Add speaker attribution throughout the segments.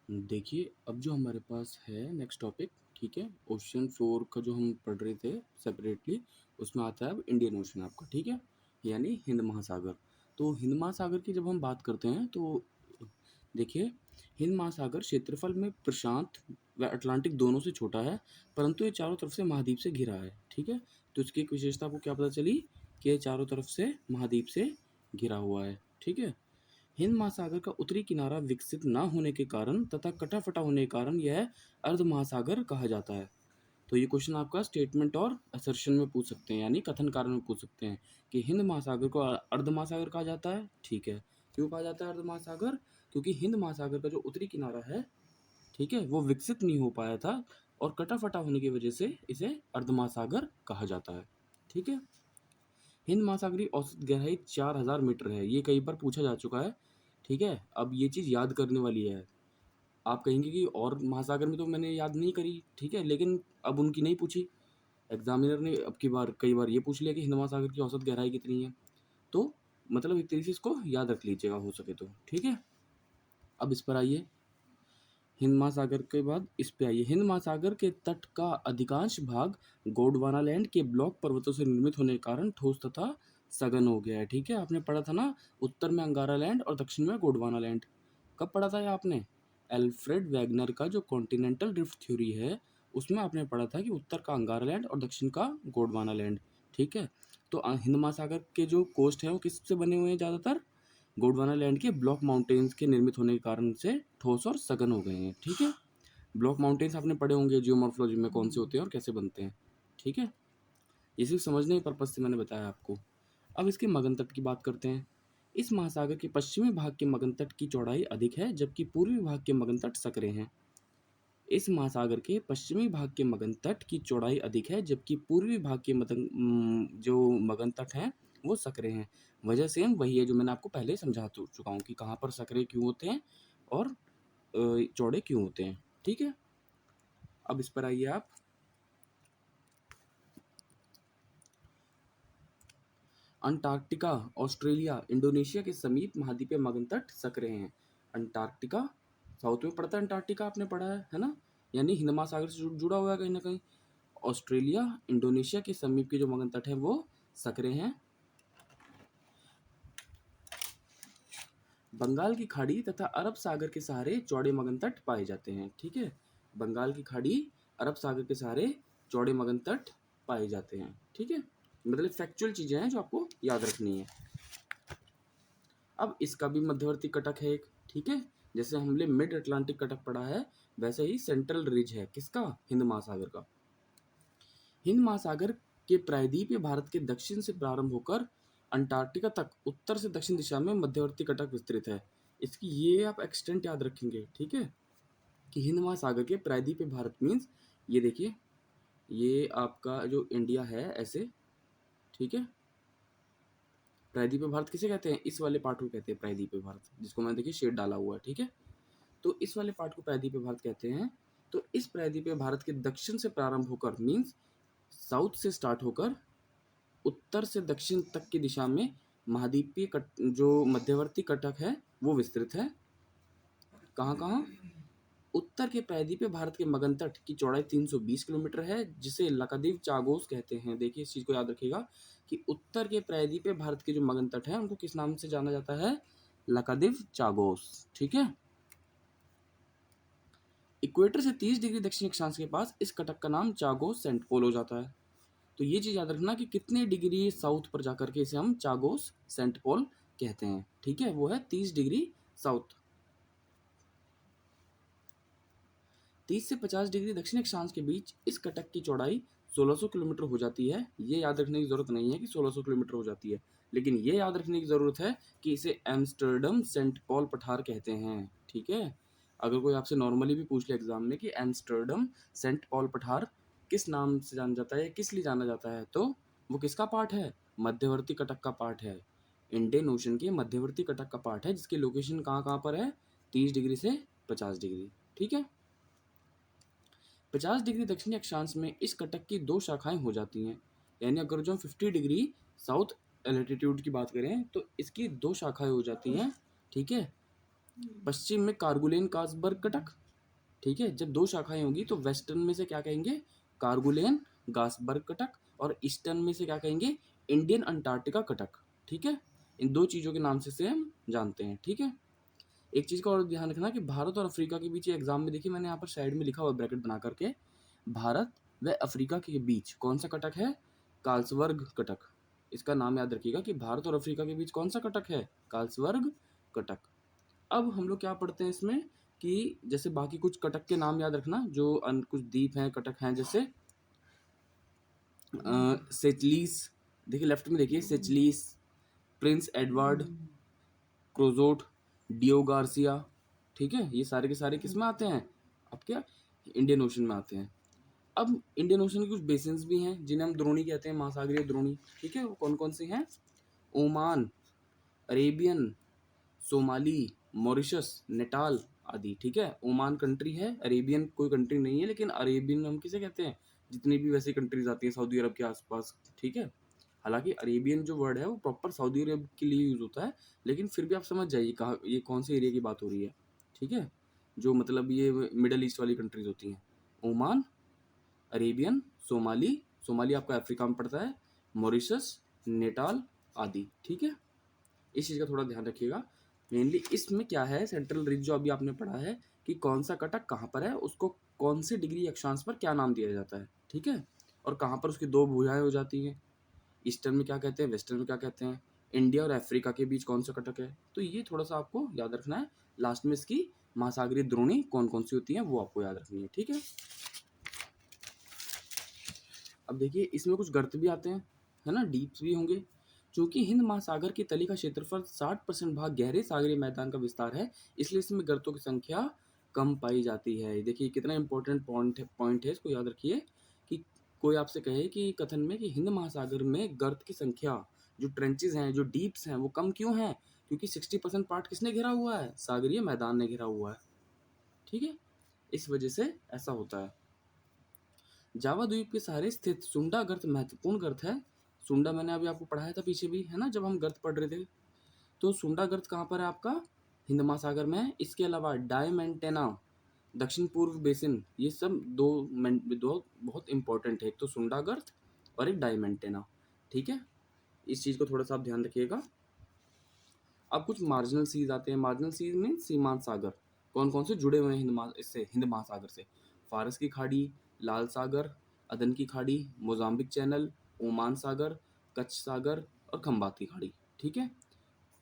Speaker 1: देखिए, अब जो हमारे पास है नेक्स्ट टॉपिक, ठीक है? ओशन फ्लोर का जो हम पढ़ रहे थे सेपरेटली, उसमें आता है अब इंडियन ओशन आपका, ठीक है? यानी हिंद महासागर। तो हिंद महासागर की जब हम बात करते हैं तो देखिए, हिंद महासागर क्षेत्रफल में प्रशांत व अटलांटिक दोनों से छोटा है, परंतु ये चारों तरफ से महाद्वीप से घिरा है, ठीक है? तो इसकी एक विशेषता आपको क्या पता चली कि ये चारों तरफ से महाद्वीप से घिरा हुआ है, ठीक है? हिंद महासागर का उत्तरी किनारा विकसित न होने के कारण तथा कटा-फटा होने के कारण यह अर्ध महासागर कहा जाता है। तो ये क्वेश्चन आपका स्टेटमेंट और असर्शन में पूछ सकते हैं, यानी कथन कार्य में पूछ सकते हैं कि हिंद महासागर को अर्ध महासागर कहा जाता है, ठीक है। क्यों कहा जाता है अर्ध महासागर? क्योंकि हिंद महासागर का जो उत्तरी किनारा है, ठीक है, वो विकसित नहीं हो पाया था और कटा-फटा होने की वजह से इसे अर्ध महासागर कहा जाता है, ठीक है। हिंद महासागर की औसत गहराई 4000 मीटर है। ये कई बार पूछा जा चुका है, ठीक है। अब ये चीज़ याद करने वाली है। आप कहेंगे कि और महासागर में तो मैंने याद नहीं करी, ठीक है, लेकिन अब उनकी नहीं पूछी। एग्जामिनर ने अब की बार कई बार ये पूछ लिया कि हिंद महासागर की औसत गहराई कितनी है। तो मतलब एक तरीके से इसको याद रख लीजिएगा हो सके तो, ठीक है। अब इस पर आइए, हिंद महासागर के बाद इस पे आइए। हिंद महासागर के तट का अधिकांश भाग गोंडवानालैंड के ब्लॉक पर्वतों से निर्मित होने के कारण ठोस तथा सघन हो गया है, ठीक है। आपने पढ़ा था ना, उत्तर में अंगारा लैंड और दक्षिण में गोंडवानालैंड। कब पढ़ा था ये आपने? एल्फ्रेड वैगनर का जो कॉन्टिनेंटल ड्रिफ्ट थ्योरी है, उसमें आपने पढ़ा था कि उत्तर का अंगारा लैंड और दक्षिण का गोंडवानालैंड, ठीक है। तो हिंद महासागर के जो कोस्ट हैं वो किससे बने हुए हैं ज़्यादातर? गोंडवाना लैंड के ब्लॉक माउंटेन्स के निर्मित होने के कारण से ठोस और सघन हो गए हैं, ठीक है। ब्लॉक माउंटेन्स आपने पढ़े होंगे जियोमॉर्फोलॉजी में, कौन से होते हैं और कैसे बनते हैं, ठीक है। ये सिर्फ समझने के पर्पज से मैंने बताया आपको। अब इसके मगन तट की बात करते हैं। इस महासागर के पश्चिमी भाग के मगन तट की चौड़ाई अधिक है, जबकि पूर्वी भाग के मगन तट संकरे हैं। इस महासागर के पश्चिमी भाग के मगन तट की चौड़ाई अधिक है, जबकि पूर्वी भाग के जो मगन तट हैं वो संकरे हैं। वजह सेम वही है जो मैंने आपको पहले समझा चुका हूँ कि कहाँ पर संकरे क्यों होते हैं और चौड़े क्यों होते हैं, ठीक है। अब इस पर आइए आप। अंटार्कटिका, ऑस्ट्रेलिया, इंडोनेशिया के समीप महाद्वीपीय मगन तट संकरे हैं। अंटार्कटिका साउथ में पड़ता है, अंटार्कटिका आपने पढ़ा है ना, यानी हिंद महासागर से जुड़ा हुआ है कहीं ना कहीं। ऑस्ट्रेलिया, इंडोनेशिया के समीप के जो मगन तट है वो संकरे हैं। बंगाल की खाड़ी तथा अरब सागर के सहारे चौड़े मगन तट पाए जाते हैं, ठीक है। बंगाल की खाड़ी, अरब सागर के सहारे चौड़े मगन तट पाए जाते हैं, ठीक है। मतलब फैक्चुअल चीजें हैं जो आपको याद रखनी है। अब इसका भी मध्यवर्ती कटक है एक, ठीक है। जैसे हमने मिड अटलांटिक कटक पढ़ा है, वैसे ही सेंट्रल रिज है किसका? हिंद महासागर का। हिंद महासागर के प्रायद्वीपीय भारत के दक्षिण से प्रारंभ होकर अंटार्कटिका तक उत्तर से दक्षिण दिशा में मध्यवर्ती कटक विस्तृत है। इसकी ये आप एक्सटेंट याद रखेंगे, ठीक है, कि हिंद महासागर के प्रायद्वीपीय भारत मीन्स ये देखिए, ये आपका जो इंडिया है ऐसे, ठीक है। प्रायद्वीपीय भारत किसे कहते हैं? इस वाले पार्ट को कहते हैं प्रायद्वीपीय भारत, जिसको मैंने देखिए शेड डाला हुआ है, ठीक है। तो इस वाले पार्ट को प्रायद्वीपीय भारत कहते हैं। तो इस प्रायद्वीपीय भारत के दक्षिण से प्रारंभ होकर मीन्स साउथ से स्टार्ट होकर उत्तर से दक्षिण तक की दिशा में महाद्वीपीय जो मध्यवर्ती कटक है वो विस्तृत है। कहाँ कहाँ? उत्तर के प्रायद्वीपीय भारत के मगन तट की चौड़ाई 320 किलोमीटर है, जिसे लक्षद्वीप चागोस कहते हैं। देखिए इस चीज को याद रखिएगा कि उत्तर के प्रायद्वीपीय भारत के जो मगन तट है उनको किस नाम से जाना जाता है? लक्षद्वीप चागोस, ठीक है। इक्वेटर से 30 डिग्री दक्षिण अक्षांश के पास इस कटक का नाम चागोस सेंट पोल हो जाता है। तो ये चीज याद रखना कि कितने डिग्री साउथ पर जाकर के इसे हम चागोस सेंट पॉल कहते हैं, ठीक है, वो है 30 डिग्री साउथ। 30 से 50 डिग्री दक्षिण अक्षांश के बीच इस कटक की चौड़ाई 1600 किलोमीटर हो जाती है। ये याद रखने की जरूरत नहीं है कि 1600 किलोमीटर हो जाती है, लेकिन ये याद रखने की जरूरत है कि इसे एम्स्टर्डम सेंट पॉल पठार कहते हैं, ठीक है। अगर कोई आपसे नॉर्मली भी पूछ ले एग्जाम में कि एम्स्टर्डम सेंट पॉल पठार किस नाम से जाना जाता है, किस लिए जाना जाता है, तो वो किसका पार्ट है? मध्यवर्ती कटक का पार्ट है। इंडियन ओशन के मध्यवर्ती कटक का पार्ट है, जिसकी लोकेशन कहाँ कहाँ पर है? 30 डिग्री से 50 डिग्री, ठीक है। 50 डिग्री दक्षिणी अक्षांश में इस कटक की दो शाखाएं हो जाती हैं, यानी अगर जो हम 50 डिग्री साउथ एल्टीट्यूड की बात करें तो इसकी दो शाखाएं हो जाती हैं, ठीक है। पश्चिम में कारगुलेन कासबर्ग कटक, ठीक है। जब दो शाखाएं होंगी तो वेस्टर्न में से क्या कहेंगे, कारगुलेन गासबर्ग कटक, और ईस्टर्न में से क्या कहेंगे, इंडियन अंटार्कटिका कटक, ठीक है। इन दो चीज़ों के नाम से हम जानते हैं, ठीक है। एक चीज़ का और ध्यान रखना कि भारत और अफ्रीका के बीच एग्जाम में, देखिए मैंने यहाँ पर साइड में लिखा हुआ ब्रैकेट बना करके, भारत व अफ्रीका के बीच कौन सा कटक है, कार्लसवर्ग कटक। इसका नाम याद रखिएगा कि भारत और अफ्रीका के बीच कौन सा कटक है, कार्लसवर्ग कटक। अब हम लोग क्या पढ़ते हैं इसमें कि जैसे बाकी कुछ कटक के नाम याद रखना, जो कुछ द्वीप हैं कटक हैं, जैसे सेचलीस, देखिए लेफ्ट में देखिए, सेचलीस, प्रिंस एडवर्ड, क्रोजोट, डियो गार्सिया, ठीक है। ये सारे के सारे किस में आते हैं, आपके इंडियन ओशन में आते हैं। अब इंडियन ओशन के कुछ बेसिन्स भी हैं जिन्हें हम द्रोणी कहते हैं, महासागरीय द्रोणी, ठीक है। वो कौन कौन से हैं, Oman, Arabian, Somali, Mauritius, Natal आदि, ठीक है। ओमान कंट्री है, अरेबियन कोई कंट्री नहीं है, लेकिन अरेबियन हम किसे कहते हैं, जितनी भी वैसी कंट्रीज आती हैं सऊदी अरब के आसपास, ठीक है। हालांकि अरेबियन जो वर्ड है वो प्रॉपर सऊदी अरब के लिए यूज होता है, लेकिन फिर भी आप समझ जाइए कहाँ ये कौन से एरिया की बात हो रही है, ठीक है। जो मतलब ये मिडल ईस्ट वाली कंट्रीज होती हैं, ओमान, अरेबियन, सोमाली, सोमाली आपका अफ्रीका में पड़ता है, मॉरिशस, नेटाल आदि, ठीक है। इस चीज़ का थोड़ा ध्यान रखिएगा। मेनली इसमें क्या है, सेंट्रल रिज जो अभी आपने पढ़ा है कि कौन सा कटक कहाँ पर है, उसको कौन से डिग्री अक्षांश पर क्या नाम दिया जाता है, ठीक है। और कहाँ पर उसकी दो भुजाएं हो जाती हैं, ईस्टर्न में क्या कहते हैं, वेस्टर्न में क्या कहते हैं, इंडिया और अफ्रीका के बीच कौन सा कटक है, तो ये थोड़ा सा आपको याद रखना है। लास्ट में इसकी महासागरीय द्रोणी कौन कौन सी होती हैं वो आपको याद रखनी है, ठीक है। अब देखिए इसमें कुछ गर्त भी आते हैं, है ना, डीप्स भी होंगे। चूंकि हिंद महासागर की तली का क्षेत्रफल 60% भाग गहरे सागरीय मैदान का विस्तार है, इसलिए इसमें गर्तों की संख्या कम पाई जाती है। देखिए कितना इंपॉर्टेंट पॉइंट है, इसको याद रखिए कि कोई आपसे कहे कि कथन में कि हिंद महासागर में गर्त की संख्या, जो ट्रेंचेस हैं, जो डीप्स हैं, वो कम क्यों हैं, क्योंकि 60% पार्ट किसने घेरा हुआ है, सागरीय मैदान ने घेरा हुआ है, ठीक है। इस वजह से ऐसा होता है। जावा द्वीप के सहारे स्थित सुंडा गर्त महत्वपूर्ण गर्त है। सुंडा मैंने अभी आपको पढ़ाया था पीछे भी, है ना, जब हम गर्त पढ़ रहे थे। तो सुंडा गर्त कहाँ पर है आपका, हिंद महासागर में है। इसके अलावा डायमेंटेना, दक्षिण पूर्व बेसिन, ये सब दो बहुत इंपॉर्टेंट है, एक तो सुंडा गर्त और एक डायमेंटेना, ठीक है। इस चीज़ को थोड़ा सा आप ध्यान रखिएगा। अब कुछ मार्जिनल सीज आते हैं। मार्जिनल सीज मीन सीमांत सागर, कौन कौन से जुड़े हुए हैं हिंद महासागर से, फारस की खाड़ी, लाल सागर, अदन की खाड़ी, मोजाम्बिक चैनल, ओमान सागर, कच्छ सागर और खंबात की खाड़ी, ठीक है।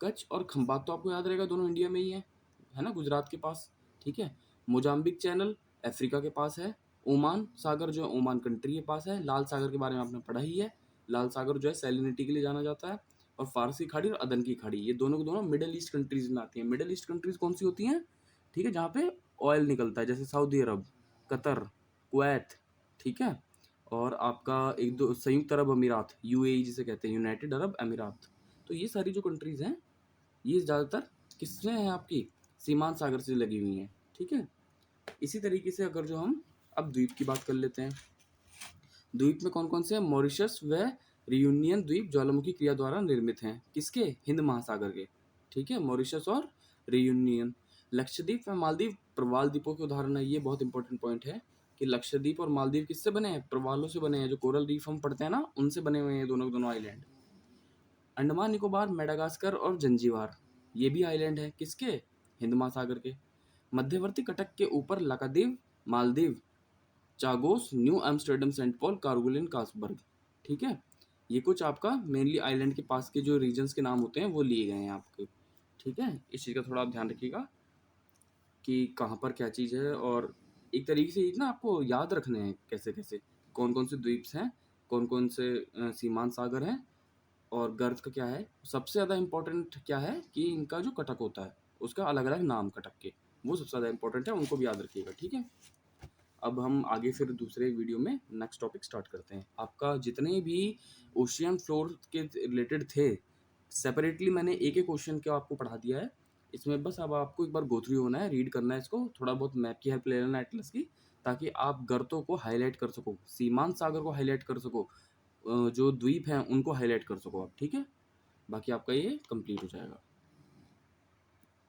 Speaker 1: कच्छ और खंबात तो आपको याद रहेगा, दोनों इंडिया में ही है ना, गुजरात के पास, ठीक है। मोजाम्बिक चैनल अफ्रीका के पास है। ओमान सागर जो है ओमान कंट्री के पास है। लाल सागर के बारे में आपने पढ़ा ही है, लाल सागर जो है सैलिनिटी के लिए जाना जाता है। और फारसी खाड़ी और अदन की खाड़ी, ये दोनों के दोनों मिडिल ईस्ट कंट्रीज में आती हैं। मिडिल ईस्ट कंट्रीज कौन सी होती हैं, ठीक है, जहाँ पे ऑयल निकलता है, जैसे सऊदी अरब, कतर, कुवैत, ठीक है। और आपका एक दो संयुक्त अरब अमीरात, यूएई जिसे कहते हैं, यूनाइटेड अरब अमीरात। तो ये सारी जो कंट्रीज हैं ये ज़्यादातर किससे हैं, आपकी सीमांत सागर से लगी हुई हैं, ठीक है। इसी तरीके से अगर जो हम अब द्वीप की बात कर लेते हैं, द्वीप में कौन कौन से हैं, मॉरिशस व रियूनियन द्वीप ज्वालामुखी क्रिया द्वारा निर्मित हैं, किसके, हिंद महासागर के, ठीक है, मॉरिशस और रियूनियन। लक्षद्वीप व मालदीव प्रवाल द्वीपों के उदाहरण है। ये बहुत इंपॉर्टेंट पॉइंट है कि लक्षद्वीप और मालदीव किससे बने हैं, प्रवालों से बने हैं, जो कोरल रीफ हम पढ़ते हैं ना, उनसे बने हुए हैं दोनों दोनों आइलैंड। अंडमान निकोबार, मेडागास्कर और जंजीबार, ये भी आइलैंड है, किसके, हिंद महासागर के। मध्यवर्ती कटक के ऊपर Lakshadweep, Maldives, Chagos, New Amsterdam, Saint Paul, Kerguelen, Carlsberg, ठीक है। ये कुछ आपका मेनली आइलैंड के पास के जो रीजन्स के नाम होते हैं वो लिए गए हैं आपके, ठीक है। इस चीज़ का थोड़ा आप ध्यान रखिएगा कि कहाँ पर क्या चीज़ है, और एक तरीके से ना आपको याद रखने हैं कैसे कैसे, कौन कौन से द्वीप्स हैं, कौन कौन से सीमांत सागर हैं, और गर्त का क्या है। सबसे ज़्यादा इंपॉर्टेंट क्या है कि इनका जो कटक होता है उसका अलग अलग नाम कटक के, वो सबसे ज़्यादा इंपॉर्टेंट है, उनको भी याद रखिएगा, ठीक है। अब हम आगे फिर दूसरे वीडियो में नेक्स्ट टॉपिक स्टार्ट करते हैं। आपका जितने भी ओशियन फ्लोर के रिलेटेड थे, सेपरेटली मैंने एक एक क्वेश्चन का आपको पढ़ा दिया है। इसमें बस अब आपको एक बार गो थ्रू होना है, रीड करना है इसको, थोड़ा बहुत मैप की हेल्प ले लेना एटलस की, ताकि आप गर्तों को हाईलाइट कर सको, सीमांत सागर को हाईलाइट कर सको, जो द्वीप हैं उनको हाईलाइट कर सको आप, ठीक है। बाकी आपका ये कंप्लीट हो जाएगा।